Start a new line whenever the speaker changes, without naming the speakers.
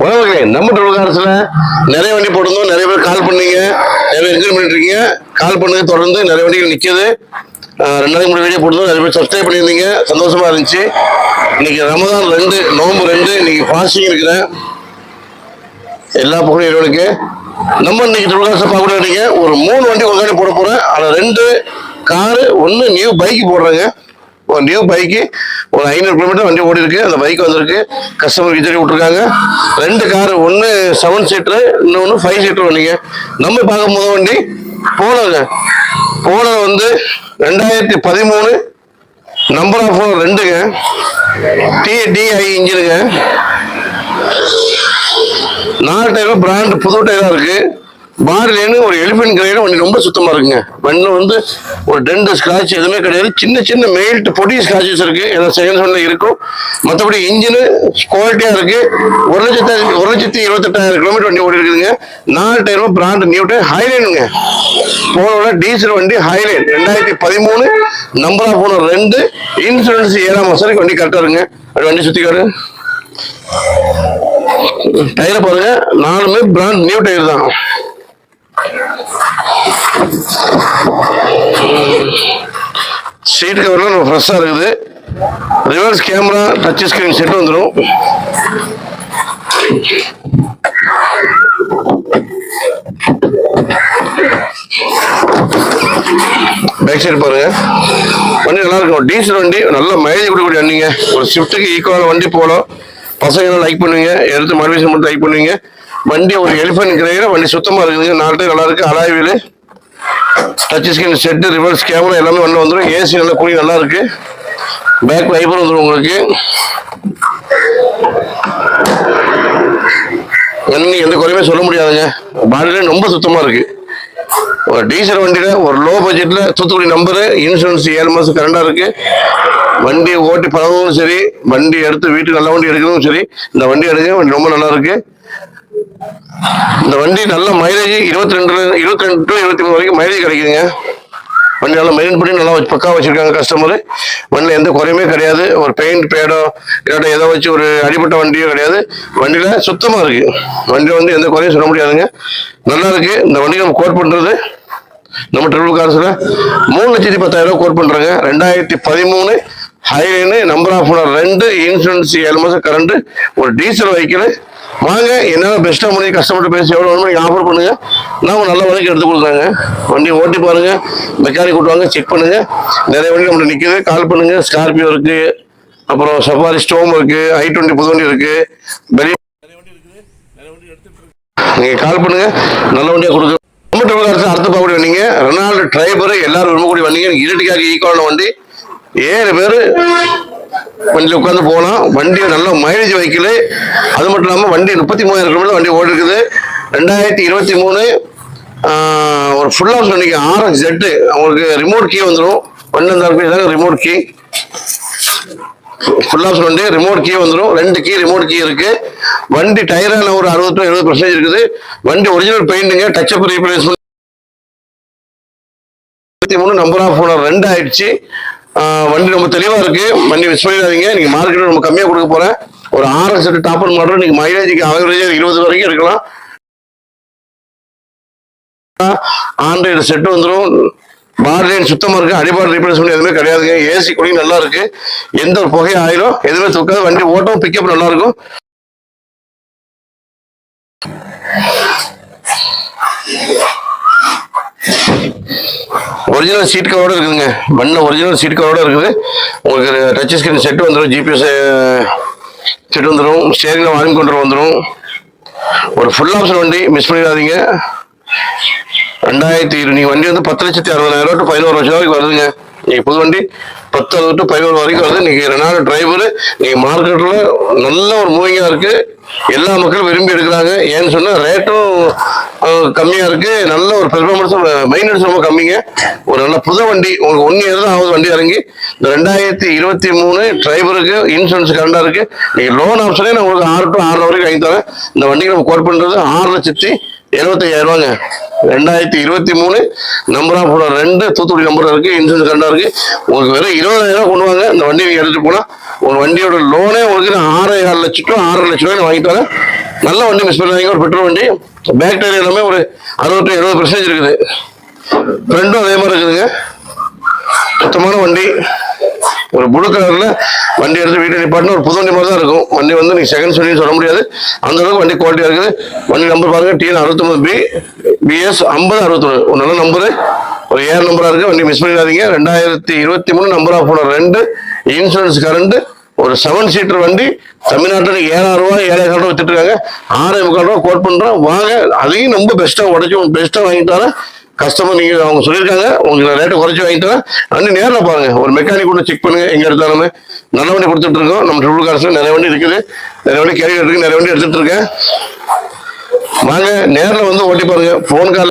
உறவுகளே, நம்ம டோல்காரத்துல நிறைய வண்டி போட்டிருந்தோம். நிறைய பேர் கால் பண்ணீங்க, நிறைய பேர் என்ஜாய் பண்ணிட்டு இருக்கீங்க. கால் பண்ணது தொடர்ந்து நிறைய வண்டிகள் நிற்கிது. 2 வீடியோ போட்டிருந்தோம். நிறைய பேர் சப்ஸ்கிரைப் பண்ணியிருந்தீங்க, சந்தோஷமா இருந்துச்சு. இன்னைக்கு ரமதான் 2, நோம்பு 2, இன்னைக்கு ஃபாஸ்டிங் இருக்கிறேன். எல்லா புகழும் இறைவனுக்கு. நம்ம இன்னைக்கு டோல்காரத்தை பார்க்க வேண்டிய ஒரு 3 வண்டி ஒரு போட போறேன். அதில் 2 காரு, 1 நியூ பைக் போடுறாங்க. ஒரு நியூ பைக்கு ஒரு 500 கிலோமீட்டர் வண்டி ஓடி இருக்கு. அந்த பைக் வந்திருக்கு, கஸ்டமர் விஜய் விட்டுருக்காங்க. 2 காரு, 1 7 சீட்டர், இன்னொன்று 5 சீட்டர் வண்டிங்க. நம்ம பார்க்க போத வண்டி போலருங்க. போலர் வந்து 2013 நம்பர் ஆஃப் 2ங்க, TDI இன்ஜினுங்க. 4 டயரும் பிராண்ட் புது டயரா இருக்கு. பாரிலேன்னு ஒரு எலிஃபென்ட் கிரேடு வண்டி ரொம்ப சுத்தமா இருக்குங்க. வண்டியில் வந்து ஒரு டென்ட் ஸ்கிராட்ச் எதுவுமே கிடையாது. சின்ன சின்ன மெயில்ட் பொடி ஸ்கிராச்சஸ் இருக்கு, எல்லாம் செகண்ட் ஒன்ல இருக்கும். மற்றபடி இன்ஜினு குவாலிட்டியா இருக்கு. 1,28,000 கிலோமீட்டர் வண்டி ஓடி இருக்குதுங்க. 4 டயரும் பிராண்ட் நியூ டயர் ஹைலைனுங்க. போனோட டீசல் வண்டி ஹைலைன் 2013 நம்பர் ஆஃப் 2, இன்சூரன்ஸ் 7ஆம் மாசம் வரைக்கும் வண்டி கரெக்டா இருங்க. அப்படி வண்டி சுத்திக்காரு. டயரை பாருங்க, 4மே பிராண்ட் நியூ டயர் தான். சீட் கவர்லாம் நம்ம ஃப்ரெஷ்ஷாக இருக்குது. Reverse camera, touch screen set வந்துடும். பேக் சைடு பாருங்க, வண்டி நல்லா இருக்கும். டீசல் வண்டி, நல்ல மைலேஜ் கொடுக்கக்கூடிய வண்டிங்க. ஒரு ஸ்விஃப்ட்டுக்கு ஈக்குவலான வண்டி போலும். பசங்க லைக் பண்ணுவீங்க, எடுத்து மாடிஃபிகேஷன் மட்டும் லைக் பண்ணுவீங்க. வண்டி ஒரு எலிஃபென்ட் கிரேட வண்டி சுத்தமா இருக்குதுங்க. 4 டயர் நல்லா இருக்கு. Alloy wheel, touch screen set, reverse camera எல்லாமே வண்டி வந்துடும். ஏசி நல்லா கூலி நல்லா இருக்கு. பேக் வைப்பர் வந்துடும் உங்களுக்கு. எந்த குறையுமே சொல்ல முடியாதுங்க. பாடியில ரொம்ப சுத்தமா இருக்கு. ஒரு டீசல் வண்டியில ஒரு லோ பட்ஜெட்ல தூத்துக்குடி நம்பரு, இன்சூரன்ஸ் 7 மாசம் கரண்டா இருக்கு. வண்டி ஓட்டி பழகவும் சரி, வண்டி எடுத்து வீட்டுக்கு நல்ல வண்டி எடுக்கிறதும் சரி, இந்த வண்டி எடுங்க. வண்டி ரொம்ப நல்லா இருக்கு. இந்த வண்டி நல்ல மைலேஜ் 22 to 23 வரைக்கும் மைலேஜ் கிடைக்குதுங்க. வண்டி நல்லா மெயின்டைன் பண்ணி நல்லா பக்கா வச்சிருக்காங்க கஸ்டமர். வண்டியில் எந்த குறையுமே கிடையாது. ஒரு பெயிண்ட் பேடோ இல்லாட்ட ஏதோ வச்சு ஒரு அடிப்பட்ட வண்டியோ கிடையாது. வண்டியில சுத்தமா இருக்கு. வண்டி வந்து எந்த குறையும் சொல்ல முடியாதுங்க, நல்லா இருக்கு. இந்த வண்டி நம்ம கோட் பண்றது நம்ம ட்ரிபிள் கார்ஸ்ல 3,10,000 கோட் பண்றாங்க. 2013 ஹைலைனு நம்பர் ஆஃப் 2, இன்சூரன்ஸ் 7 மாசம் கரண்ட், ஒரு டீசல் வெஹிக்கிள். வாங்க, என்னால பெஸ்டா பண்ணி கஸ்டமர்கிட்ட பேசி எவ்வளோ வேணுமோ நீங்க ஆஃபர் பண்ணுங்க. நாம நல்ல வரைக்கும் எடுத்து கொடுக்குறாங்க. வண்டி ஓட்டி பாருங்க, மெக்கானிக் கூட்டுவாங்க, செக் பண்ணுங்க. நிறைய வண்டி நம்மகிட்ட நிற்குது. கால் பண்ணுங்க. ஸ்கார்பியோ இருக்கு, அப்புறம் சஃபாரி ஸ்டோம் இருக்கு, i20 புது வண்டி இருக்கு. நீங்க கால் பண்ணுங்க, நல்ல வண்டியா கொடுக்கு. நம்ம தமிழக அடுத்து பார்க்கக்கூடிய வண்டிங்க ரெனால்டு ட்ரைபர். எல்லாரும் விரும்பக்கூடிய வண்டிங்க. இருட்டுக்காக ஈக்குவலான வண்டி. 7 பேர் வண்டியில் உட்காந்து போகலாம். வண்டி நல்ல மைலேஜ் வைக்கல. அது மட்டும் இல்லாமல் வண்டி 33,000 கிலோமீட்டர் வண்டி ஓடி இருக்குது. 2023 ஒரு ஃபுல் ஹவுஸ் வண்டிக்கு RX-Z. அவங்களுக்கு ரிமோட் கீ வந்துடும். வண்டி இருந்தாலும் ரிமோட் கீ. ஃபுல் ஹவுஸ் வண்டி, ரிமோட் கீ வந்துடும். 2 கீ ரிமோட் கீ இருக்கு. வண்டி டயரான ஒரு 60 to 70% இருக்குது. வண்டி ஒரிஜினல் பெயிண்ட்டுங்க, டச்சப் ரீப்ளேஸ்மெண்ட். 23 நம்பர் ஆஃப் 2 ஆயிடுச்சு. வண்டி ரொம்ப தெளிவா இருக்கு. வண்டி மிஸ் பண்ணிடாதீங்க. நீங்க மார்க்கெட் ரொம்ப கம்மியா கொடுக்க போறேன். ஒரு RX டாப் அண்ட் மாடல். நீங்க மைலேஜுக்கு ஆவரேஜ் 20 வரைக்கும் இருக்கலாம். ஆண்ட்ராய்டு செட் வந்துடும். பார்லைன் சுத்தமா இருக்கு. அடிபாடு ரீப்ளேஸ்மெண்ட் எதுவுமே கிடையாதுங்க. ஏசி கூலிங் நல்லா இருக்கு. எந்த ஒரு புகை ஆயிரும் எதுவுமே தூக்காது. வண்டி ஓட்டம் பிக்கப் நல்லா இருக்கும். ஒரிஜினல் சீட் கவரோட இருக்குதுங்க. வண்டியில் ஒரிஜினல் சீட் கவரோட இருக்குது. உங்களுக்கு டச் ஸ்கிரீன் செட் வந்துடும், GPS செட் வந்துடும், ஸ்டேரிங்ல வால்யூம் கண்ட்ரோல் வந்துடும். ஒரு ஃபுல் ஆப்ஷன் வண்டி, மிஸ் பண்ணிடாதீங்க. 2020 நீங்க வண்டி வந்து 10,60,000 to 11,00,000 வரைக்கும் வருதுங்க. நீங்க புது வண்டி 10 to 11 வரைக்கும் வருது. நீங்க ரெனால்டு டிரைவர். நீங்க மார்க்கெட்ல நல்ல ஒரு மூவிங்கா இருக்கு. எல்லா மக்களும் விரும்பி எடுக்கிறாங்க. ஏன்னு சொன்னா ரேட்டும் கம்மியா இருக்கு. நல்ல ஒரு பெர்ஃபார்மன்ஸும், மெயின்டெனன்ஸ் ரொம்ப கம்மிங்க. ஒரு நல்ல புது வண்டி. உங்களுக்கு 1 year தான் ஆகுது வண்டி இறங்கி. இந்த 2023 டிரைவருக்கு இன்சூரன்ஸ் கரண்டா இருக்கு. நீங்க லோன் ஆப்ஷனே நான் உங்களுக்கு 6 to 6 வரைக்கும் வாங்கி தரேன். இந்த வண்டிக்கு நம்ம கோட் பண்றது 6,00,000 75,000 ரூபாங்க. 2023 number of owner 2 Thoothukudi number இருக்கு, இன்சூரன்ஸ் கரெக்டா இருக்கு. உங்களுக்கு வெறும் 20,000 கொண்டு வாங்க, இந்த வண்டி நீங்க எடுத்துட்டு போனா உங்க வண்டியோட லோனே உங்களுக்கு 6,4 லட்சம் to 6.5 லட்சம் ரூபாய் வாங்கி தரேன். நல்ல வண்டி, மிஸ் பண்ணாதீங்க. ஒரு பெட்ரோல் வண்டி, பேக் டயர் எல்லாமே ஒரு 60-70% இருக்குது. ஃப்ரண்டும் அதே மாதிரி இருக்குதுங்க. சுத்தமான வண்டி, ஒரு ப்ளூ கலர்ல வண்டி எடுத்து வீட்டை நிப்பாட்டினா ஒரு புது வண்டி மாதிரி தான் இருக்கும். வண்டி வந்து நீங்க செகண்ட் சொல்லி சொல்ல முடியாது, அந்த அளவுக்கு வண்டி குவாலிட்டியா இருக்குது. வண்டி நம்பர் பாருங்க, TN 69B BS 5061, ஒரு நல்ல நம்பரு, ஒரு ஏர் நம்பரா இருக்கு. வண்டி மிஸ் பண்ணிடாதீங்க. 2023 number of owner 2, insurance current, ஒரு 7 சீட்டர் வண்டி. தமிழ்நாட்டில் 7,000 ரூபாய் 7,000 ரூபாய் வித்துட்டு இருக்காங்க. 6,400 ரூபாய் கோட் பண்றோம். வாங்க, அதையும் ரொம்ப பெஸ்டா உடச்சு பெஸ்டா வாங்கி தரேன். கஸ்டமர் நீங்க அவங்க சொல்லியிருக்காங்க, உங்களுக்கு ரேட்டை குறைச்சி வாங்கி தரேன். வண்டி நேரில் பாருங்க, ஒரு மெக்கானிக் கூட செக் பண்ணுங்க. எங்க எடுத்தாலுமே நல்ல வண்டி கொடுத்துட்டு இருக்கோம். நம்ம ட்ரிபிள் கார்ஸ்ல நிறைய வண்டி இருக்குது, நிறைய வண்டி கேரியர் இருக்கு, நிறைய வண்டி எடுத்துட்டு இருக்கேன். வாங்க நேரில் வந்து ஓட்டி பாருங்க. Phone call